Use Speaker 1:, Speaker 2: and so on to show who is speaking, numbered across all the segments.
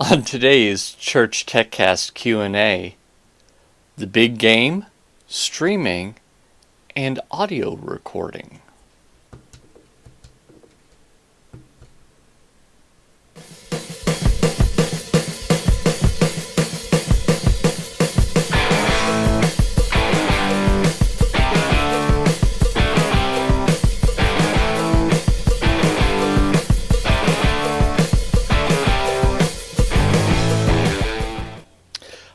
Speaker 1: On today's Church TechCast Q&A, the big game, streaming, and audio recording.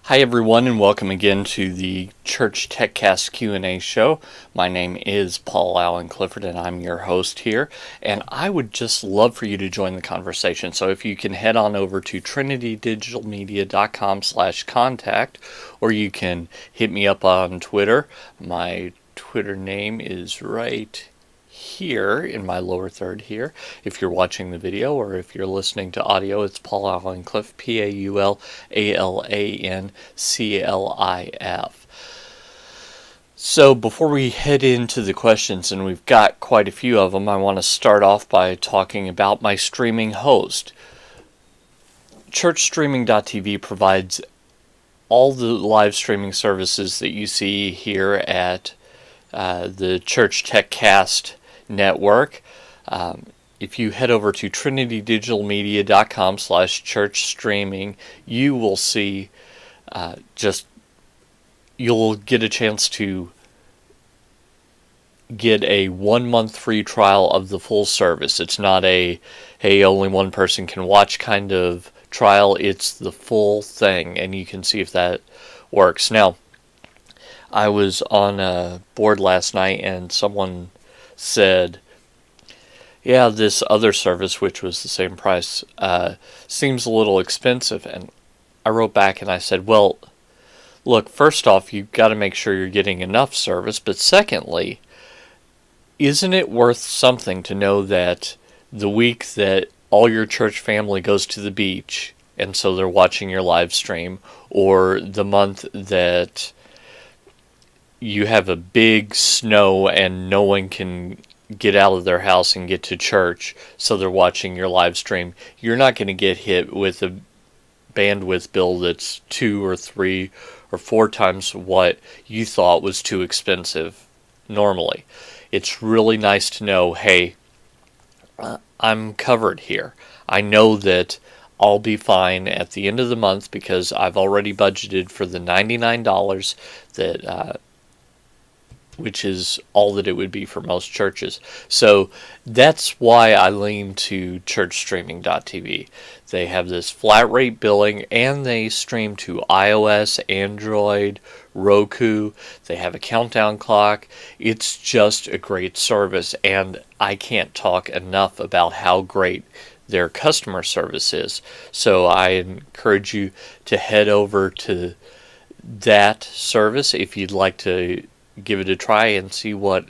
Speaker 1: Hi everyone, and welcome again to the Church TechCast Q&A show. My name is Paul Allen Clifford, and I'm your host here. And I would just love for you to join the conversation. So if you can head on over to trinitydigitalmedia.com/contact, or you can hit me up on Twitter. My Twitter name is right here in my lower third here. If you're watching the video or if you're listening to audio, it's Paul Allen Cliff, PaulAlanClif. So before we head into the questions, and we've got quite a few of them, I want to start off by talking about my streaming host. ChurchStreaming.tv provides all the live streaming services that you see here at the Church TechCast network. If you head over to trinitydigitalmedia.com/churchstreaming, you will see you'll get a chance to get a 1 month free trial of the full service. It's not a, hey, only one person can watch kind of trial. It's the full thing, and you can see if that works. Now, I was on a board last night, and someone said, yeah, this other service, which was the same price, seems a little expensive. And I wrote back and I said, well, look, first off, you've got to make sure you're getting enough service. But secondly, isn't it worth something to know that the week that all your church family goes to the beach, and so they're watching your live stream, or the month that you have a big snow and no one can get out of their house and get to church, so they're watching your live stream, you're not going to get hit with a bandwidth bill that's 2 or 3 or 4 times what you thought was too expensive normally. It's really nice to know, hey, I'm covered here. I know that I'll be fine at the end of the month because I've already budgeted for the $99 that which is all that it would be for most churches. So that's why I lean to ChurchStreaming.tv. They have this flat rate billing, and they stream to iOS, Android, Roku. They have a countdown clock. It's just a great service, and I can't talk enough about how great their customer service is. So I encourage you to head over to that service if you'd like to give it a try and see what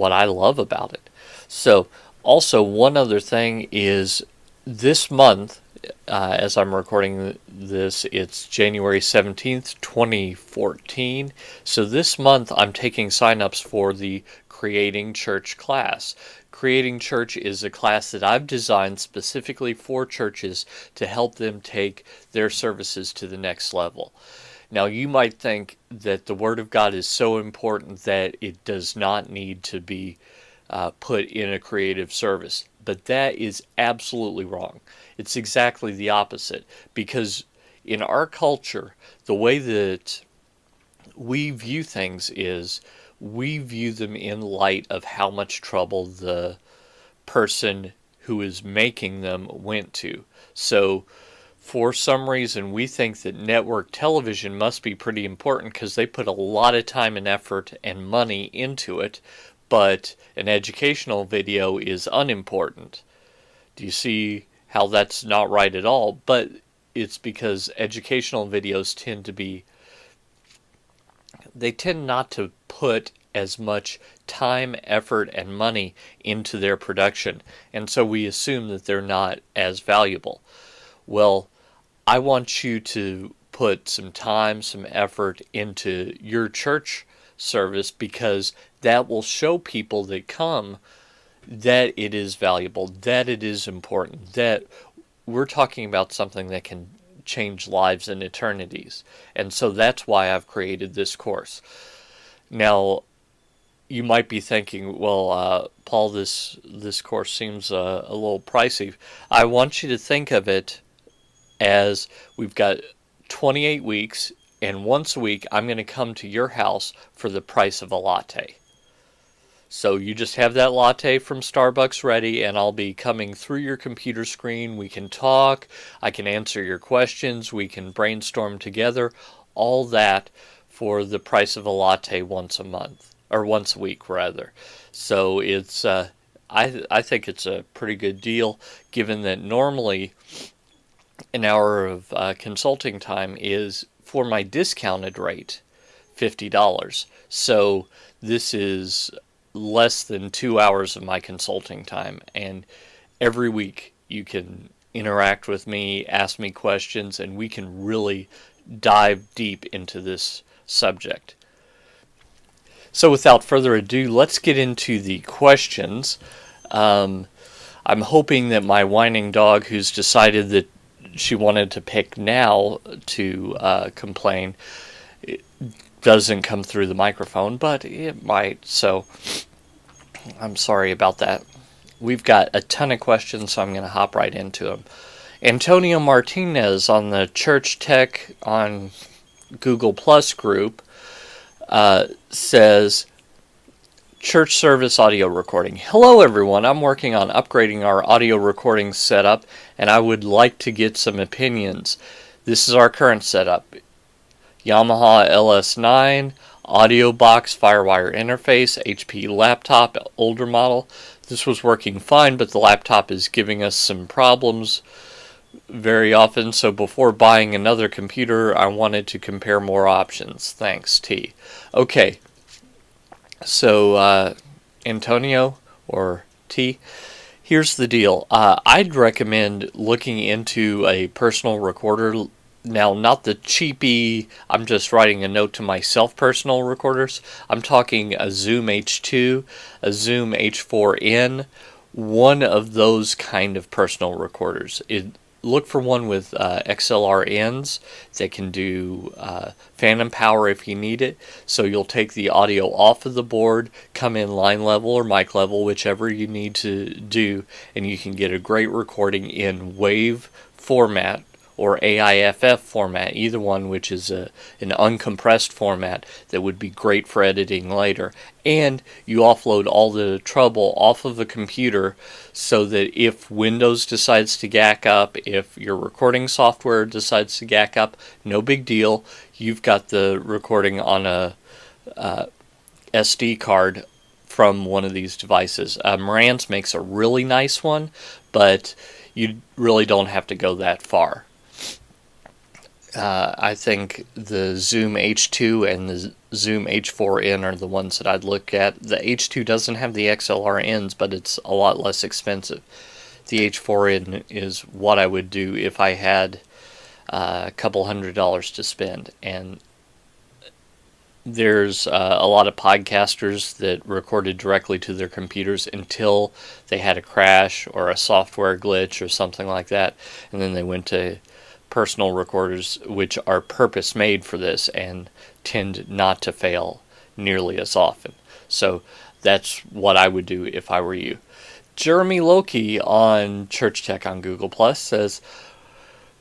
Speaker 1: I love about it. So also, one other thing is this month, as I'm recording this, it's January 17th, 2014. So this month I'm taking signups for the Creating Church class. Creating Church is a class that I've designed specifically for churches to help them take their services to the next level. Now, you might think that the Word of God is so important that it does not need to be put in a creative service. But that is absolutely wrong. It's exactly the opposite. Because in our culture, the way that we view things is we view them in light of how much trouble the person who is making them went to. So for some reason, we think that network television must be pretty important because they put a lot of time and effort and money into it, but an educational video is unimportant. Do you see how that's not right at all? But it's because educational videos tend not to put as much time, effort, and money into their production, and so we assume that they're not as valuable. Well, I want you to put some time, some effort into your church service, because that will show people that come that it is valuable, that it is important, that we're talking about something that can change lives and eternities. And so that's why I've created this course. Now, you might be thinking, well, Paul, this course seems a little pricey. I want you to think of it as we've got 28 weeks, and once a week I'm going to come to your house for the price of a latte. So you just have that latte from Starbucks ready, and I'll be coming through your computer screen. We can talk, I can answer your questions, we can brainstorm together, all that for the price of a latte once a month, or once a week rather. So it's I think it's a pretty good deal, given that normally an hour of consulting time is, for my discounted rate, $50. So this is less than 2 hours of my consulting time, and every week you can interact with me, ask me questions, and we can really dive deep into this subject. So without further ado, let's get into the questions. I'm hoping that my whining dog, who's decided that she wanted to pick now to complain, doesn't come through the microphone, but it might, so I'm sorry about that. We've got a ton of questions, so I'm going to hop right into them. Antonio Martinez on the ChurchTech on Google Plus group says, church service audio recording. Hello everyone, I'm working on upgrading our audio recording setup, and I would like to get some opinions. This is our current setup. Yamaha LS9, audio box, FireWire interface, HP laptop, older model. This was working fine, but the laptop is giving us some problems very often, so before buying another computer, I wanted to compare more options. Thanks, T. Okay, so Antonio, or T, here's the deal. I'd recommend looking into a personal recorder. Now, not the cheapy, I'm just writing a note to myself personal recorders. I'm talking a Zoom H2, a Zoom H4n, one of those kind of personal recorders. Look for one with XLR ends that can do phantom power if you need it. So you'll take the audio off of the board, come in line level or mic level, whichever you need to do, and you can get a great recording in WAV format or AIFF format, either one, which is an uncompressed format that would be great for editing later. And you offload all the trouble off of the computer so that if Windows decides to gack up, if your recording software decides to gack up, no big deal. You've got the recording on a SD card from one of these devices. Marantz makes a really nice one, but you really don't have to go that far. I think the Zoom H2 and the Zoom H4n are the ones that I'd look at. The H2 doesn't have the XLR ends, but it's a lot less expensive. The H4n is what I would do if I had a couple $100 to spend. And there's a lot of podcasters that recorded directly to their computers until they had a crash or a software glitch or something like that, and then they went to personal recorders, which are purpose made for this and tend not to fail nearly as often. So that's what I would do if I were you. Jeremy Loki on ChurchTech on Google Plus says,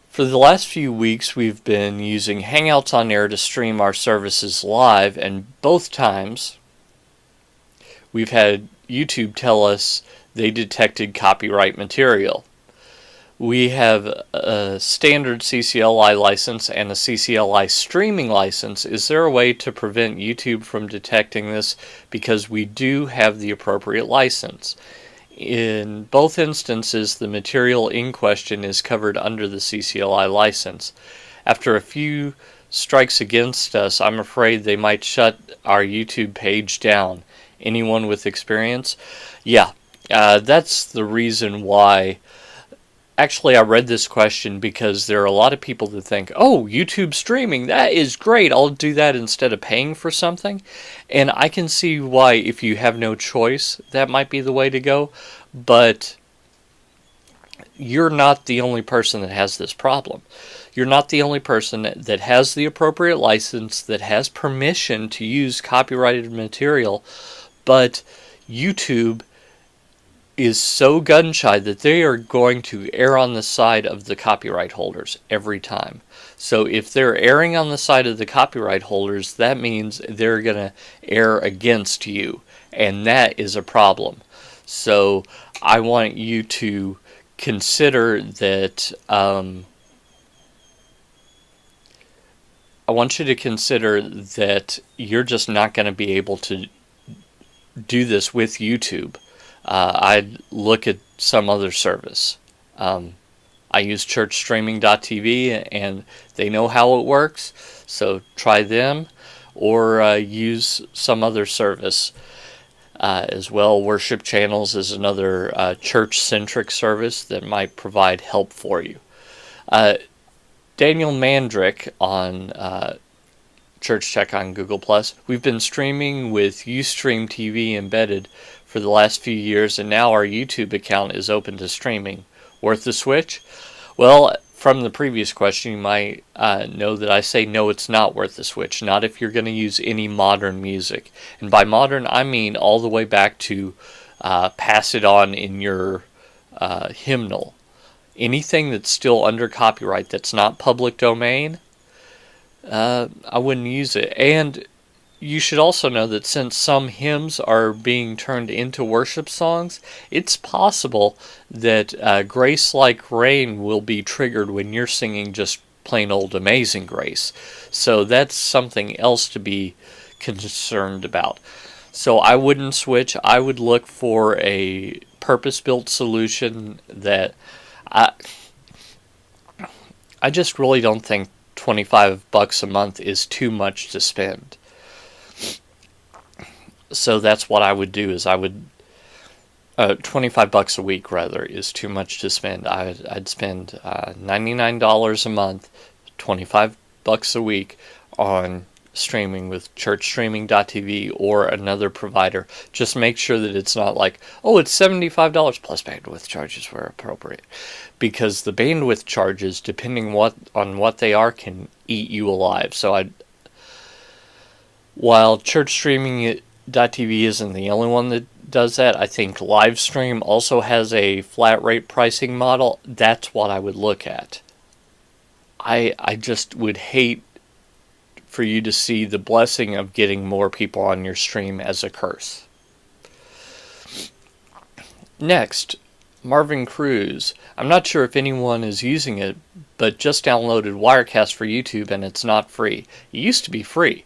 Speaker 1: for the last few weeks we've been using Hangouts on Air to stream our services live, and both times we've had YouTube tell us they detected copyright material. We have a standard CCLI license and a CCLI streaming license. Is there a way to prevent YouTube from detecting this? Because we do have the appropriate license. In both instances, the material in question is covered under the CCLI license. After a few strikes against us, I'm afraid they might shut our YouTube page down. Anyone with experience? Yeah, that's the reason why. Actually, I read this question because there are a lot of people that think, oh, YouTube streaming, that is great. I'll do that instead of paying for something. And I can see why, if you have no choice, that might be the way to go. But you're not the only person that has this problem. You're not the only person that has the appropriate license, that has permission to use copyrighted material, but YouTube is so gun shy that they are going to err on the side of the copyright holders every time. So if they're erring on the side of the copyright holders, that means they're going to err against you, and that is a problem. So I want you to consider that. I want you to consider that you're just not going to be able to do this with YouTube. I'd look at some other service. I use ChurchStreaming.tv, and they know how it works, so try them, or use some other service as well. Worship Channels is another church-centric service that might provide help for you. Daniel Mandrick on ChurchTech on Google+. We've been streaming with Ustream TV embedded for the last few years, and now our YouTube account is open to streaming. Worth the switch? Well, from the previous question, you might know that I say no, it's not worth the switch. Not if you're going to use any modern music. And by modern, I mean all the way back to Pass It On in your hymnal. Anything that's still under copyright that's not public domain, I wouldn't use it. And you should also know that since some hymns are being turned into worship songs, it's possible that Grace Like Rain will be triggered when you're singing just plain old Amazing Grace. So that's something else to be concerned about. So I wouldn't switch. I would look for a purpose-built solution that I just really don't think $25 a month is too much to spend. So that's what I would do. Is I would $25 a week rather is too much to spend. I'd spend $99 a month, $25 a week on streaming with ChurchStreaming.tv or another provider. Just make sure that it's not like, oh, it's $75 plus bandwidth charges where appropriate, because the bandwidth charges, depending on what they are, can eat you alive. So while ChurchStreaming.tv isn't the only one that does that, I think Livestream also has a flat rate pricing model. That's what I would look at. I just would hate for you to see the blessing of getting more people on your stream as a curse. Next, Marvin Cruz. I'm not sure if anyone is using it, but just downloaded Wirecast for YouTube, and it's not free. It used to be free.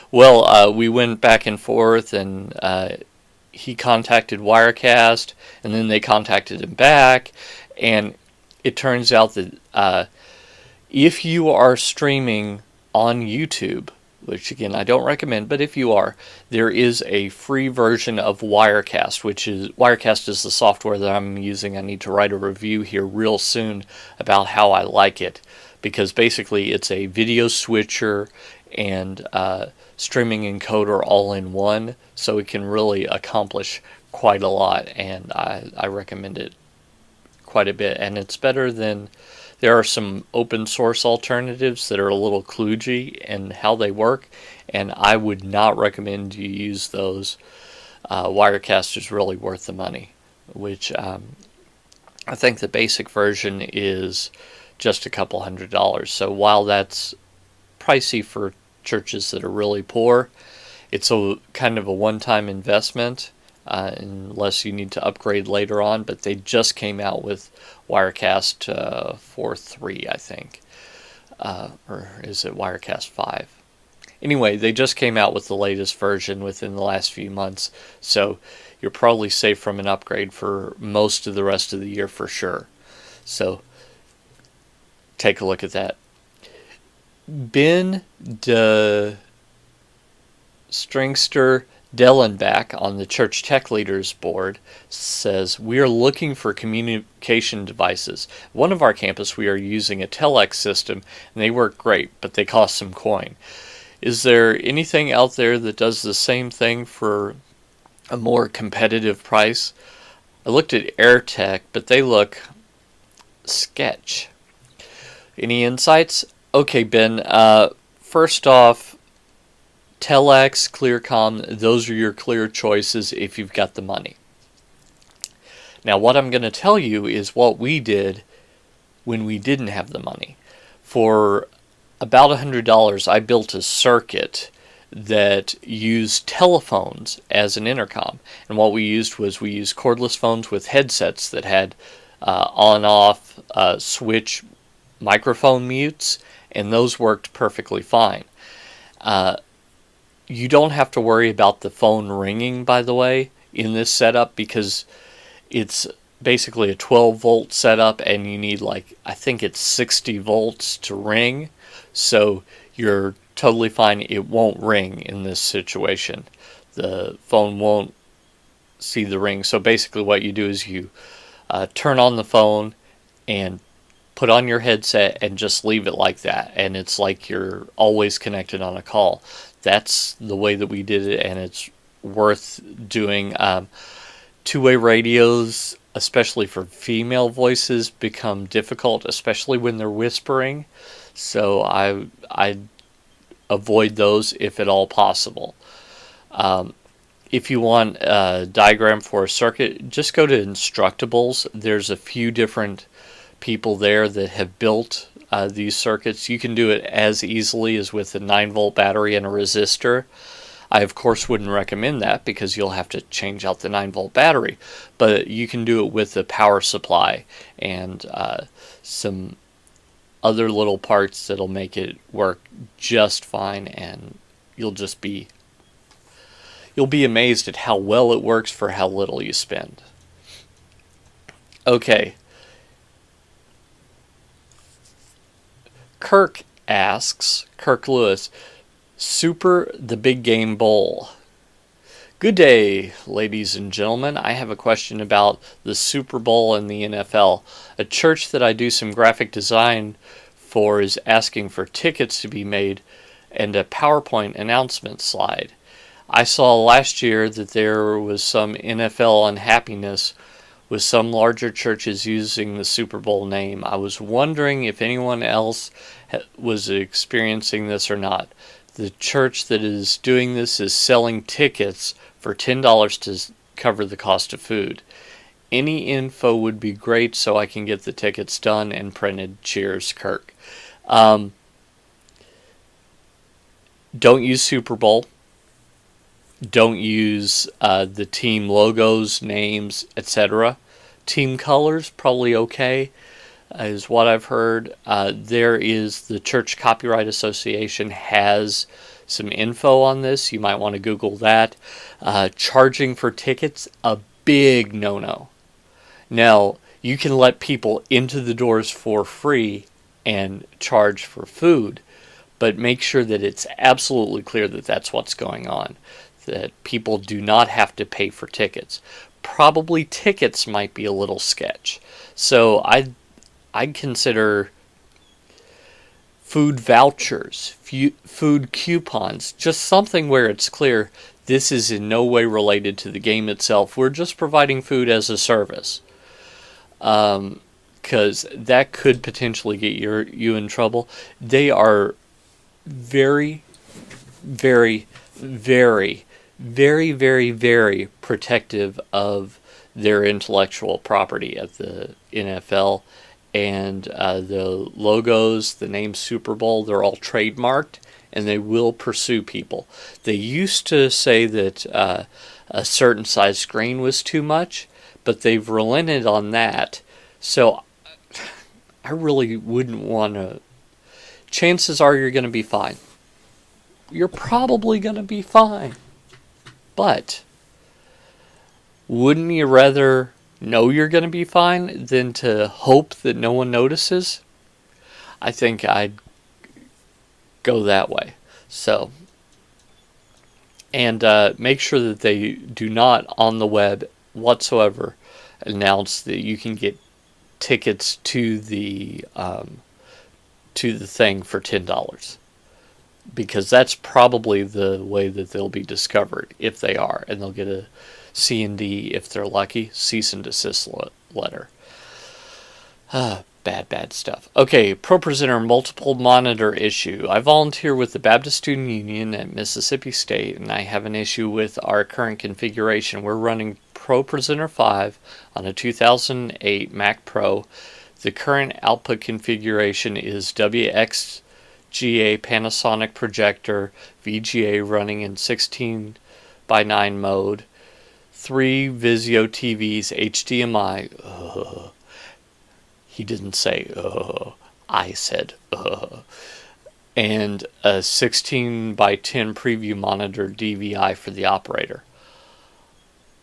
Speaker 1: Well, we went back and forth, and he contacted Wirecast, and then they contacted him back, and it turns out that if you are streaming on YouTube, which again I don't recommend, but if you are, there is a free version of Wirecast, Wirecast is the software that I'm using. I need to write a review here real soon about how I like it, because basically it's a video switcher and streaming encoder all in one, so it can really accomplish quite a lot, and I recommend it quite a bit. And it's better than, there are some open source alternatives that are a little kludgy in how they work, and I would not recommend you use those. Wirecast is really worth the money, which I think the basic version is just a couple $100. So while that's pricey for churches that are really poor, it's a kind of a one-time investment, unless you need to upgrade later on. But they just came out with Wirecast 4.3, I think, or is it Wirecast 5? Anyway, they just came out with the latest version within the last few months, so you're probably safe from an upgrade for most of the rest of the year for sure. So take a look at that. Ben de Stringster Dellenbach on the ChurchTech Leaders Board says, we are looking for communication devices. One of our campus, we are using a telex system, and they work great, but they cost some coin. Is there anything out there that does the same thing for a more competitive price? I looked at AirTech, but they look sketch. Any insights? Okay, Ben. First off, Telex, Clearcom, those are your clear choices if you've got the money. Now, what I'm going to tell you is what we did when we didn't have the money. For about $100, I built a circuit that used telephones as an intercom. And what we used cordless phones with headsets that had on-off switch microphone mutes, and those worked perfectly fine. You don't have to worry about the phone ringing, by the way, in this setup, because it's basically a 12-volt setup, and you need, I think it's 60 volts to ring. So you're totally fine. It won't ring in this situation. The phone won't see the ring. So basically what you do is you turn on the phone and put on your headset and just leave it like that. And it's like you're always connected on a call. That's the way that we did it, and it's worth doing. Two-way radios, especially for female voices, become difficult, especially when they're whispering. So I avoid those if at all possible. If you want a diagram for a circuit, just go to Instructables. There's a few different people there that have built these circuits. You can do it as easily as with a 9-volt battery and a resistor. I, of course, wouldn't recommend that because you'll have to change out the 9-volt battery. But you can do it with a power supply and some other little parts that'll make it work just fine, and you'll be amazed at how well it works for how little you spend. Okay. Kirk Lewis, Super the Big Game Bowl. Good day, ladies and gentlemen. I have a question about the Super Bowl and the NFL. A church that I do some graphic design for is asking for tickets to be made and a PowerPoint announcement slide. I saw last year that there was some NFL unhappiness with some larger churches using the Super Bowl name. I was wondering if anyone else was experiencing this or not. The church that is doing this is selling tickets for $10 to cover the cost of food. Any info would be great so I can get the tickets done and printed. Cheers, Kirk. Don't use Super Bowl. Don't use the team logos, names, etc. Team colors, probably okay, is what I've heard. There is the Church Copyright Association has some info on this. You might want to Google that. Charging for tickets, a big no-no. Now, you can let people into the doors for free and charge for food, but make sure that it's absolutely clear that that's what's going on, that people do not have to pay for tickets. Probably tickets might be a little sketch. So I'd consider food vouchers, food coupons, just something where it's clear this is in no way related to the game itself. We're just providing food as a service. Because that could potentially get you in trouble. They are very, very, very, very, very, very protective of their intellectual property at the NFL. And the logos, the name Super Bowl, they're all trademarked, and they will pursue people. They used to say that a certain size screen was too much, but they've relented on that. So I really wouldn't want to. Chances are you're going to be fine. You're probably going to be fine. But wouldn't you rather know you're going to be fine than to hope that no one notices? I think I'd go that way. So, and make sure that they do not on the web whatsoever announce that you can get tickets to the thing for $10, because that's probably the way that they'll be discovered if they are, and they'll get a C&D if they're lucky, cease and desist letter. Bad stuff. Okay, ProPresenter multiple monitor issue. I volunteer with the Baptist Student Union at Mississippi State, and I have an issue with our current configuration. We're running ProPresenter 5 on a 2008 Mac Pro. The current output configuration is WXGA Panasonic projector, VGA running in 16:9 mode, 3 Vizio TVs, HDMI. He didn't say, I said, and a 16:10 preview monitor DVI for the operator.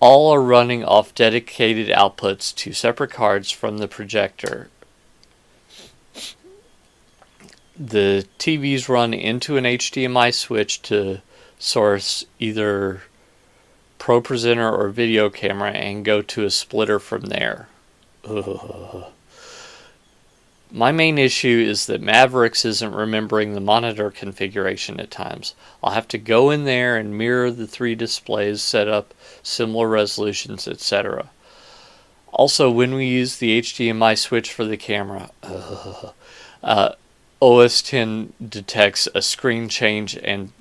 Speaker 1: All are running off dedicated outputs to separate cards from the projector. The TVs run into an HDMI switch to source either ProPresenter or video camera and go to a splitter from there. My main issue is that Mavericks isn't remembering the monitor configuration at times. I'll have to go in there and mirror the 3 displays, set up similar resolutions, etc. Also, when we use the HDMI switch for the camera, OS X detects a screen change and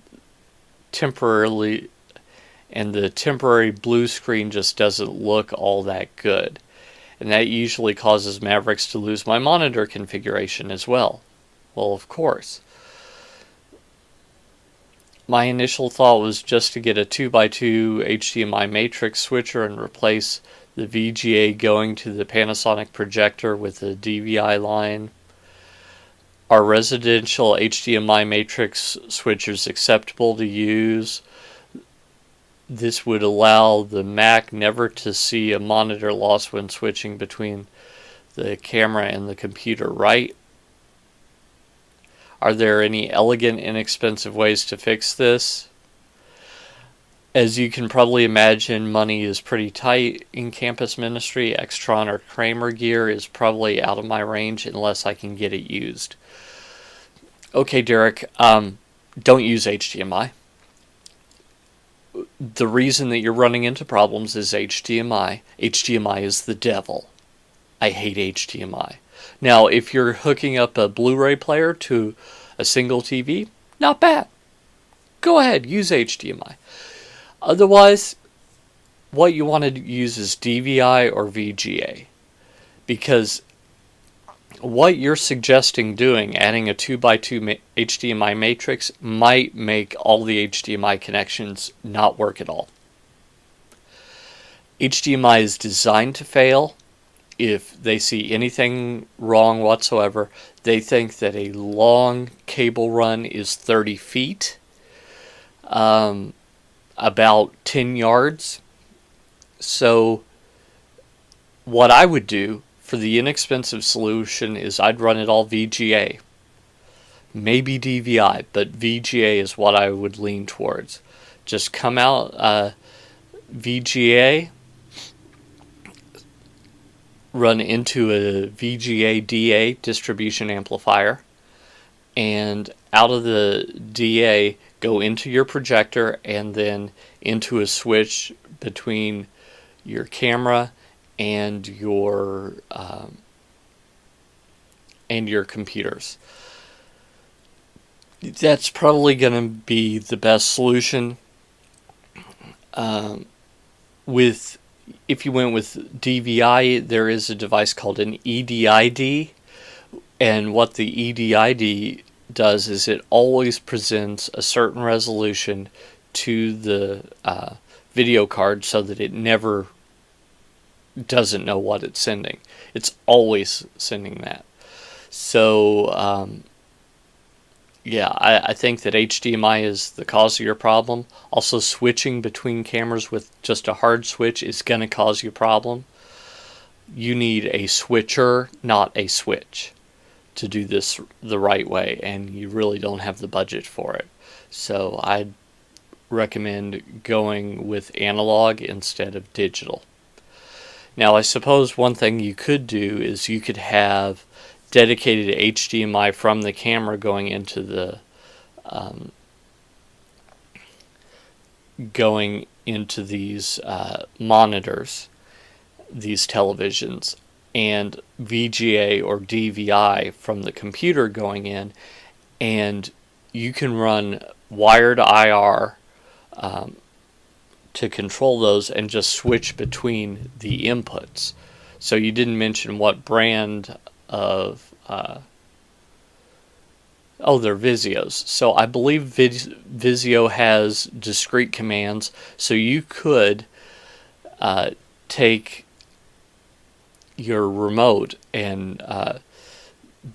Speaker 1: the temporary blue screen just doesn't look all that good. And that usually causes Mavericks to lose my monitor configuration as well. Well, of course. My initial thought was just to get a 2x2 HDMI matrix switcher and replace the VGA going to the Panasonic projector with a DVI line. Are residential HDMI matrix switchers acceptable to use? This would allow the Mac never to see a monitor loss when switching between the camera and the computer, right? Are there any elegant, inexpensive ways to fix this? As you can probably imagine, money is pretty tight in campus ministry. Extron or Kramer gear is probably out of my range unless I can get it used. Okay, Derek, don't use HDMI. The reason that you're running into problems is HDMI. HDMI is the devil. I hate HDMI. Now, if you're hooking up a Blu-ray player to a single TV, not bad. Go ahead, use HDMI. Otherwise, what you want to use is DVI or VGA. Because what you're suggesting doing, adding a 2x2 HDMI matrix, might make all the HDMI connections not work at all. HDMI is designed to fail. If they see anything wrong whatsoever, they think that a long cable run is 30 feet, about 10 yards. So what I would do for the inexpensive solution is I'd run it all VGA. Maybe DVI, but VGA is what I would lean towards. Just come out VGA, run into a VGA DA distribution amplifier, and out of the DA go into your projector and then into a switch between your camera and your computers. That's probably going to be the best solution. If you went with DVI, there is a device called an EDID, and what the EDID does is it always presents a certain resolution to the video card so that it never doesn't know what it's sending. It's always sending that. So I think that HDMI is the cause of your problem. Also, switching between cameras with just a hard switch is going to cause you a problem. You need a switcher, not a switch, to do this the right way, and you really don't have the budget for it. So I'd recommend going with analog instead of digital. Now, I suppose one thing you could do is you could have dedicated HDMI from the camera going into the these monitors, these televisions, and VGA or DVI from the computer going in, and you can run wired IR to control those and just switch between the inputs. So you didn't mention what brand of they're Vizios. So I believe Vizio has discrete commands, so you could take your remote and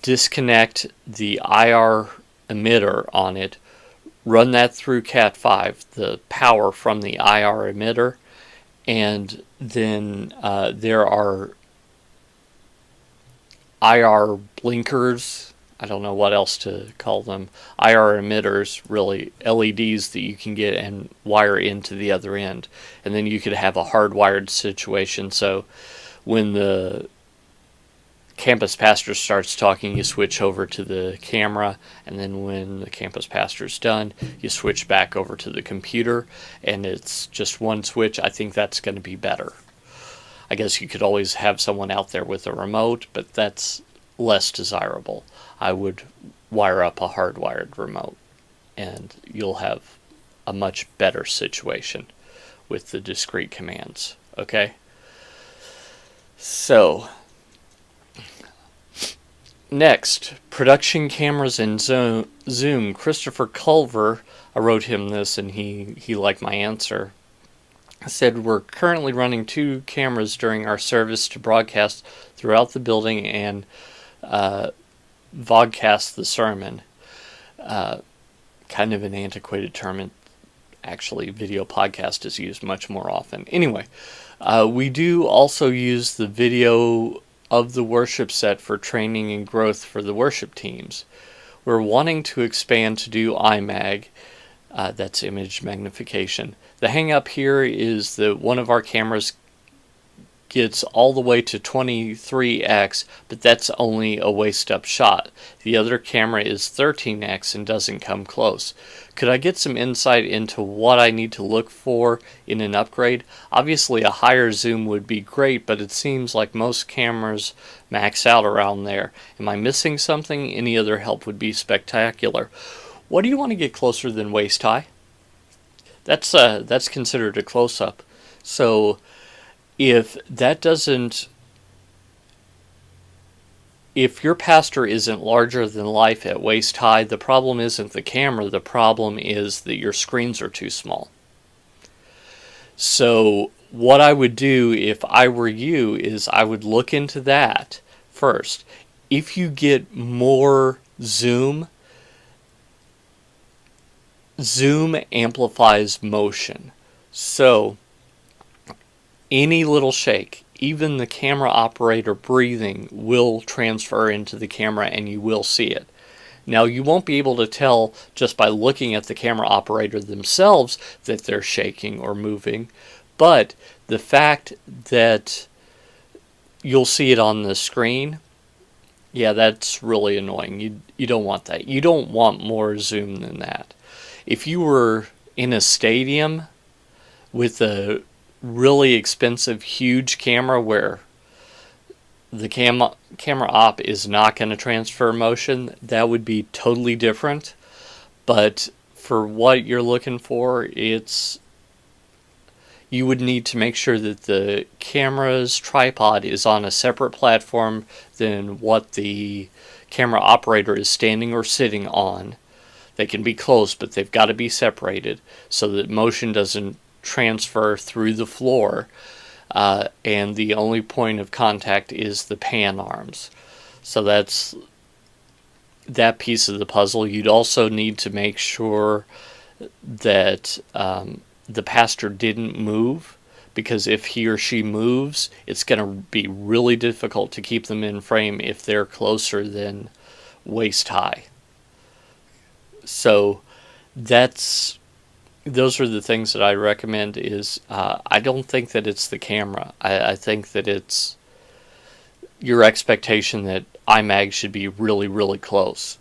Speaker 1: disconnect the IR emitter on it, run that through Cat5, the power from the IR emitter, and then there are IR blinkers, I don't know what else to call them, IR emitters, really, LEDs that you can get and wire into the other end. And then you could have a hardwired situation, so when the campus pastor starts talking, you switch over to the camera, and then when the campus pastor's done, you switch back over to the computer, and it's just one switch. I think that's going to be better. I guess you could always have someone out there with a remote, but that's less desirable. I would wire up a hardwired remote, and you'll have a much better situation with the discrete commands. Okay? So, next, production cameras and Zoom. Christopher Culver, I wrote him this and he liked my answer. I said, we're currently running 2 cameras during our service to broadcast throughout the building and vodcast the sermon. Kind of an antiquated term. Actually, video podcast is used much more often. Anyway, we do also use the video of the worship set for training and growth for the worship teams. We're wanting to expand to do IMAG, that's image magnification. The hang up here is that one of our cameras gets all the way to 23x, but that's only a waist up shot. The other camera is 13x and doesn't come close. Could I get some insight into what I need to look for in an upgrade? Obviously a higher zoom would be great, but it seems like most cameras max out around there. Am I missing something? Any other help would be spectacular. What do you want to get closer than waist high? That's considered a close-up. So if your pastor isn't larger than life at waist high, the problem isn't the camera, the problem is that your screens are too small. So what I would do if I were you is I would look into that first. If you get more zoom amplifies motion. So any little shake, even the camera operator breathing, will transfer into the camera and you will see it. Now you won't be able to tell just by looking at the camera operator themselves that they're shaking or moving, but the fact that you'll see it on the screen, yeah, that's really annoying. You don't want that. You don't want more zoom than that. If you were in a stadium with a really expensive, huge camera where the camera op is not going to transfer motion, that would be totally different. But for what you're looking for, you would need to make sure that the camera's tripod is on a separate platform than what the camera operator is standing or sitting on. They can be close, but they've got to be separated so that motion doesn't transfer through the floor, and the only point of contact is the pan arms. So that's that piece of the puzzle. You'd also need to make sure that the pastor didn't move, because if he or she moves, it's going to be really difficult to keep them in frame if they're closer than waist high. So those are the things that I recommend. Is I don't think that it's the camera. I think that it's your expectation that IMAG should be really, really close.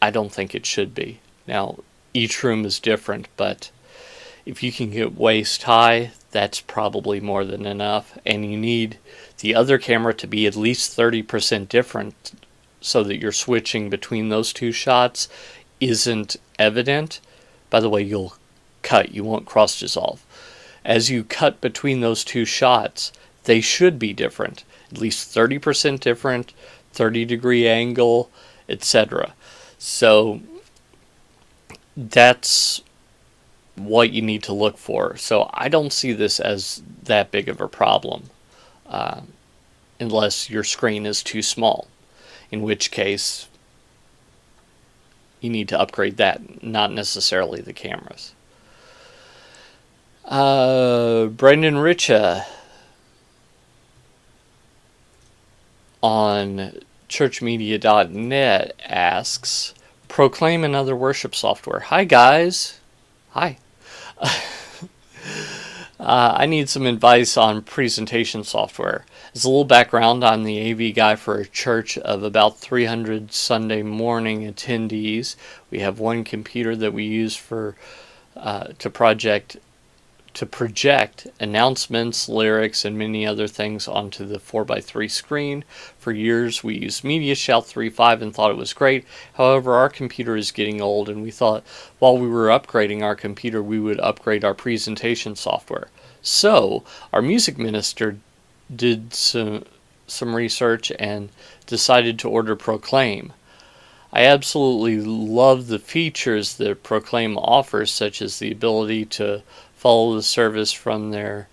Speaker 1: I don't think it should be. Now, each room is different, but if you can get waist high, that's probably more than enough. And you need the other camera to be at least 30% different so that you're switching between those two shots isn't evident. By the way, you'll cut, you won't cross dissolve. As you cut between those two shots, they should be different, at least 30% different, 30-degree angle, etc. So that's what you need to look for. So I don't see this as that big of a problem, unless your screen is too small, in which case you need to upgrade that, not necessarily the cameras. Brendan Richa on churchmedia.net asks, Proclaim and other worship software. Hi guys. Hi. I need some advice on presentation software. As a little background, I'm the AV guy for a church of about 300 Sunday morning attendees. We have one computer that we use for to project announcements, lyrics, and many other things onto the 4x3 screen. For years, we used MediaShout 3.5 and thought it was great. However, our computer is getting old, and we thought while we were upgrading our computer, we would upgrade our presentation software. So, our music minister did some research and decided to order Proclaim. I absolutely love the features that Proclaim offers, such as the ability to follow the service from their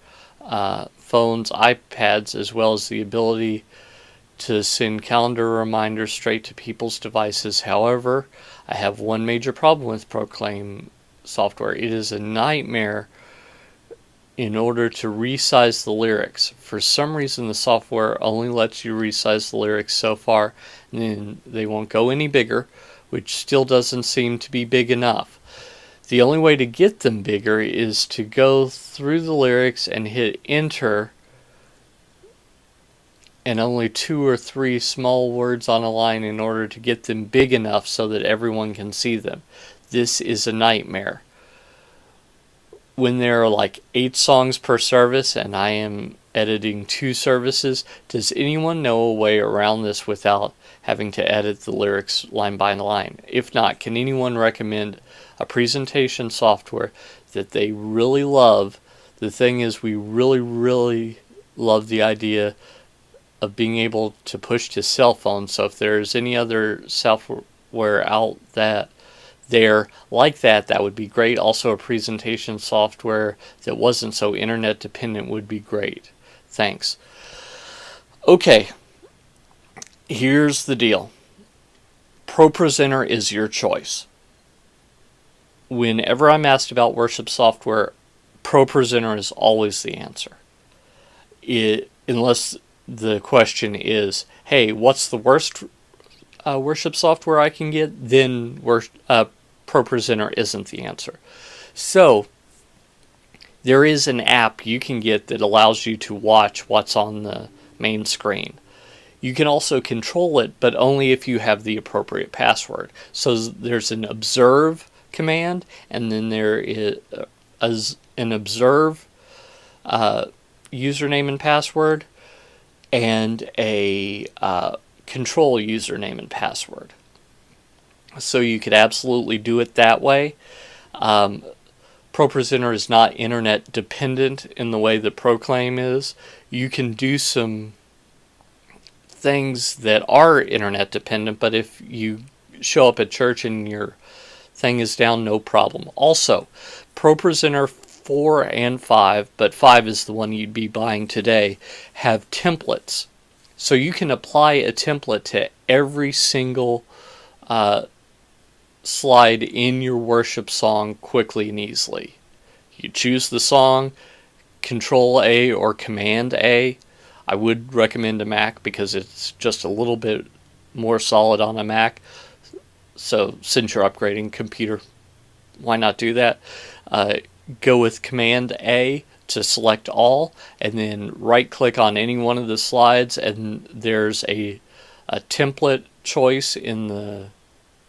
Speaker 1: phones, iPads, as well as the ability to send calendar reminders straight to people's devices. However, I have one major problem with Proclaim software. It is a nightmare in order to resize the lyrics. For some reason, the software only lets you resize the lyrics so far, and then they won't go any bigger, which still doesn't seem to be big enough. The only way to get them bigger is to go through the lyrics and hit enter, and only 2 or 3 small words on a line in order to get them big enough so that everyone can see them. This is a nightmare. When there are like 8 songs per service and I am editing 2 services, does anyone know a way around this without having to edit the lyrics line by line? If not, can anyone recommend a presentation software that they really love? The thing is, we really, really love the idea of being able to push to cell phones. So if there's any other software out there like that, that would be great. Also, a presentation software that wasn't so internet dependent would be great. Thanks. Okay, here's the deal. ProPresenter is your choice. Whenever I'm asked about worship software, ProPresenter is always the answer. Unless the question is, hey, what's the worst worship software I can get? Then ProPresenter isn't the answer. So, there is an app you can get that allows you to watch what's on the main screen. You can also control it, but only if you have the appropriate password. So there's an observe command, and then there is an observe username and password, and a control username and password. So you could absolutely do it that way. ProPresenter is not internet dependent in the way that Proclaim is. You can do some things that are internet dependent, but if you show up at church and your thing is down, no problem. Also, ProPresenter 4 and 5, but 5 is the one you'd be buying today, have templates. So you can apply a template to every single slide in your worship song quickly and easily. You choose the song, Control A or Command A. I would recommend a Mac because it's just a little bit more solid on a Mac. So since you're upgrading computer, why not do that? Go with Command A to select all, and then right click on any one of the slides, and there's a template choice in the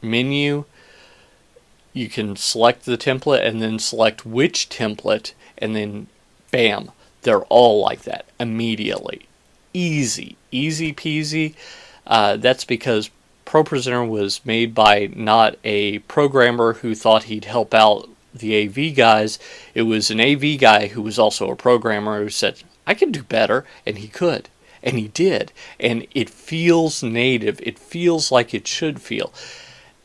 Speaker 1: menu. You can select the template and then select which template, and then bam, they're all like that immediately. Easy peasy. That's because ProPresenter was made by not a programmer who thought he'd help out the AV guys. It was an AV guy who was also a programmer who said, I can do better, and he could. And he did. And it feels native. It feels like it should feel.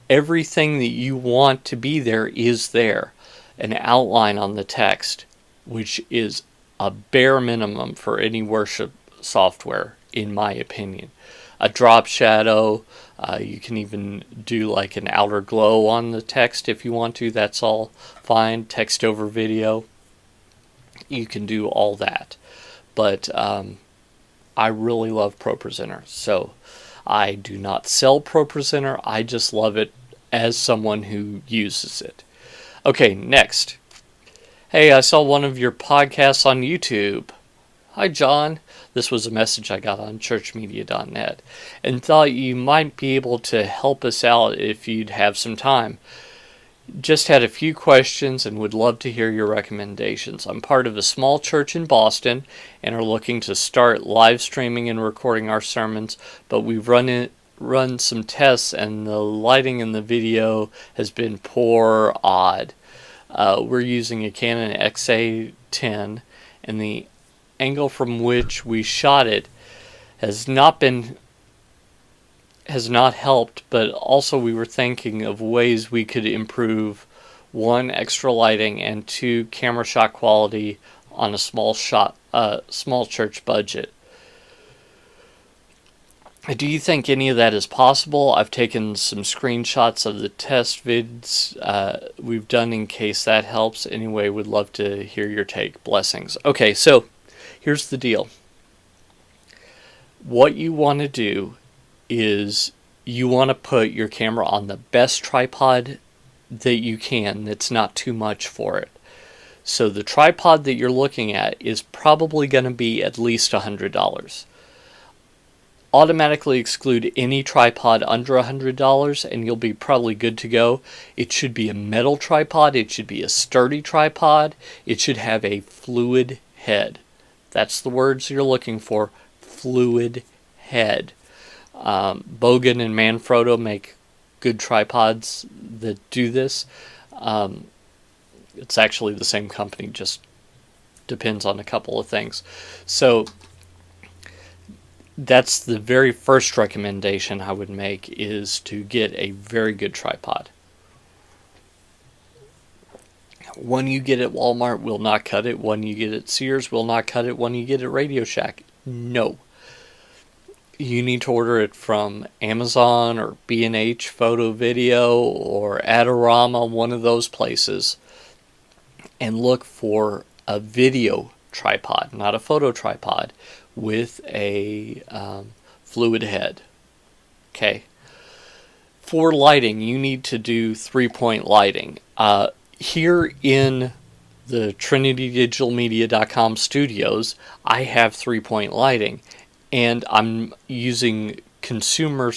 Speaker 1: Everything that you want to be there is there. An outline on the text, which is a bare minimum for any worship software, in my opinion. A drop shadow. You can even do like an outer glow on the text if you want to. That's all fine. Text over video. You can do all that. But I really love ProPresenter. So I do not sell ProPresenter. I just love it as someone who uses it. Okay, next. Hey, I saw one of your podcasts on YouTube. Hi, John. This was a message I got on churchmedia.net and thought you might be able to help us out if you'd have some time. Just had a few questions and would love to hear your recommendations. I'm part of a small church in Boston and are looking to start live streaming and recording our sermons, but we've run some tests and the lighting in the video has been poor, odd. We're using a Canon XA10 and the angle from which we shot it has not helped, but also we were thinking of ways we could improve: one, extra lighting, and two, camera shot quality on a small church budget. Do you think any of that is possible? I've taken some screenshots of the test vids we've done in case that helps. Anyway, would love to hear your take. Blessings. Okay, so here's the deal. What you want to do is you want to put your camera on the best tripod that you can that's not too much for it. So the tripod that you're looking at is probably going to be at least $100. Automatically exclude any tripod under $100 and you'll be probably good to go. It should be a metal tripod. It should be a sturdy tripod. It should have a fluid head. That's the words you're looking for. Fluid head. Bogan and Manfrotto make good tripods that do this. It's actually the same company, just depends on a couple of things. So that's the very first recommendation I would make, is to get a very good tripod. One you get at Walmart will not cut it. One you get at Sears will not cut it. One you get at Radio Shack, no. You need to order it from Amazon or B&H Photo Video or Adorama, one of those places, and look for a video tripod, not a photo tripod, with a fluid head. Okay. For lighting, you need to do 3-point lighting. Here in the TrinityDigitalMedia.com studios, I have 3-point lighting, and I'm using consumer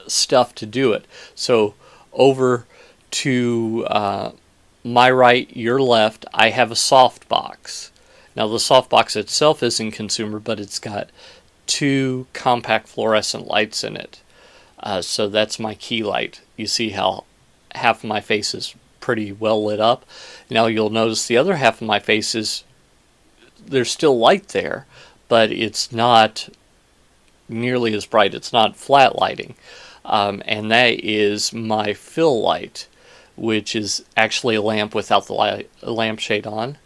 Speaker 1: stuff to do it. So over to my right, your left, I have a softbox. Now the softbox itself isn't consumer, but it's got 2 compact fluorescent lights in it. So that's my key light. You see how half of my face is pretty well lit up. Now you'll notice the other half of my face is, there's still light there, but it's not nearly as bright. It's not flat lighting. And that is my fill light, which is actually a lamp without the lampshade on.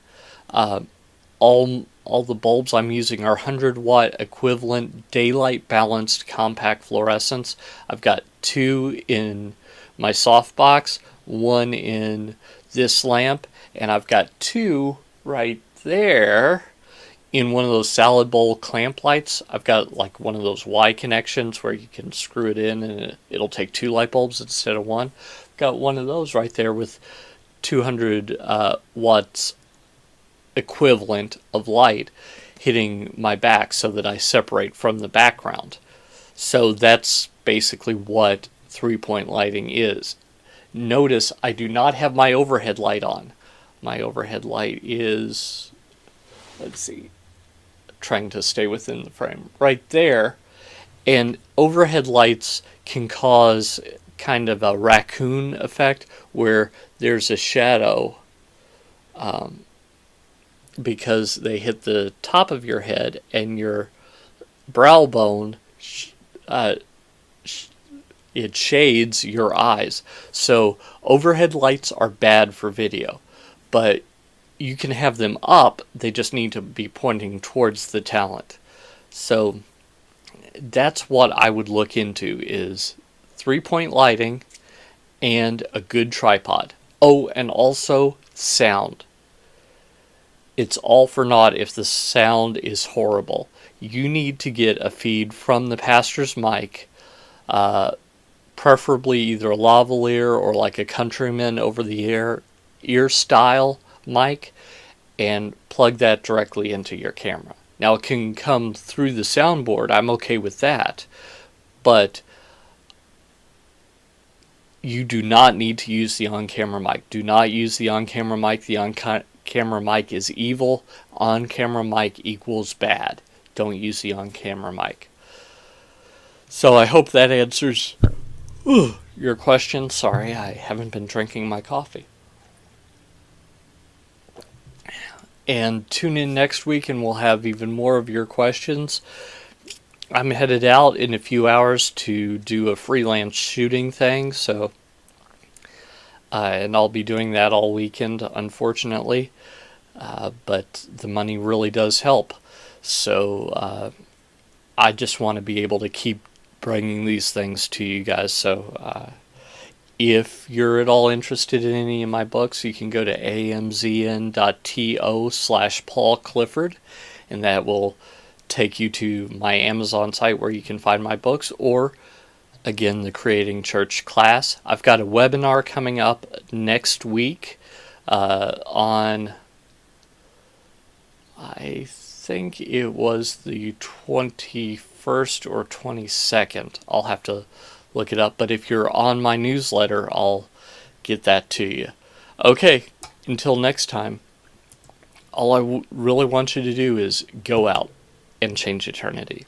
Speaker 1: All the bulbs I'm using are 100-watt equivalent daylight balanced compact fluorescents. I've got 2 in my softbox, 1 in this lamp, and I've got 2 right there in one of those salad bowl clamp lights. I've got like one of those Y connections where you can screw it in and it'll take 2 light bulbs instead of 1. Got one of those right there with 200 watts equivalent of light hitting my back so that I separate from the background. So that's basically what 3-point lighting is. Notice I do not have my overhead light on. My overhead light is let's see, trying to stay within the frame, right there. And overhead lights can cause kind of a raccoon effect where there's a shadow because they hit the top of your head and your brow bone, it shades your eyes. So overhead lights are bad for video, but you can have them up, they just need to be pointing towards the talent. So that's what I would look into, is 3-point lighting and a good tripod. Oh, and also sound. It's all for naught if the sound is horrible. You need to get a feed from the pastor's mic, preferably either a lavalier or like a Countryman over the air ear style mic, and plug that directly into your camera. Now it can come through the soundboard, I'm okay with that, but you do not need to use the on-camera mic. Do not use the on-camera mic. The on-camera mic is evil. On-camera mic equals bad. Don't use the on-camera mic. So I hope that answers your question. Sorry, I haven't been drinking my coffee. And tune in next week and we'll have even more of your questions. I'm headed out in a few hours to do a freelance shooting thing, so and I'll be doing that all weekend, unfortunately. But the money really does help. So I just want to be able to keep bringing these things to you guys. So if you're at all interested in any of my books, you can go to amzn.to/Paul Clifford, and that will take you to my Amazon site where you can find my books, or again, the Creating Church class. I've got a webinar coming up next week on, I think it was the 21st or 22nd. I'll have to look it up, but if you're on my newsletter, I'll get that to you. Okay, until next time, all I really want you to do is go out and change eternity.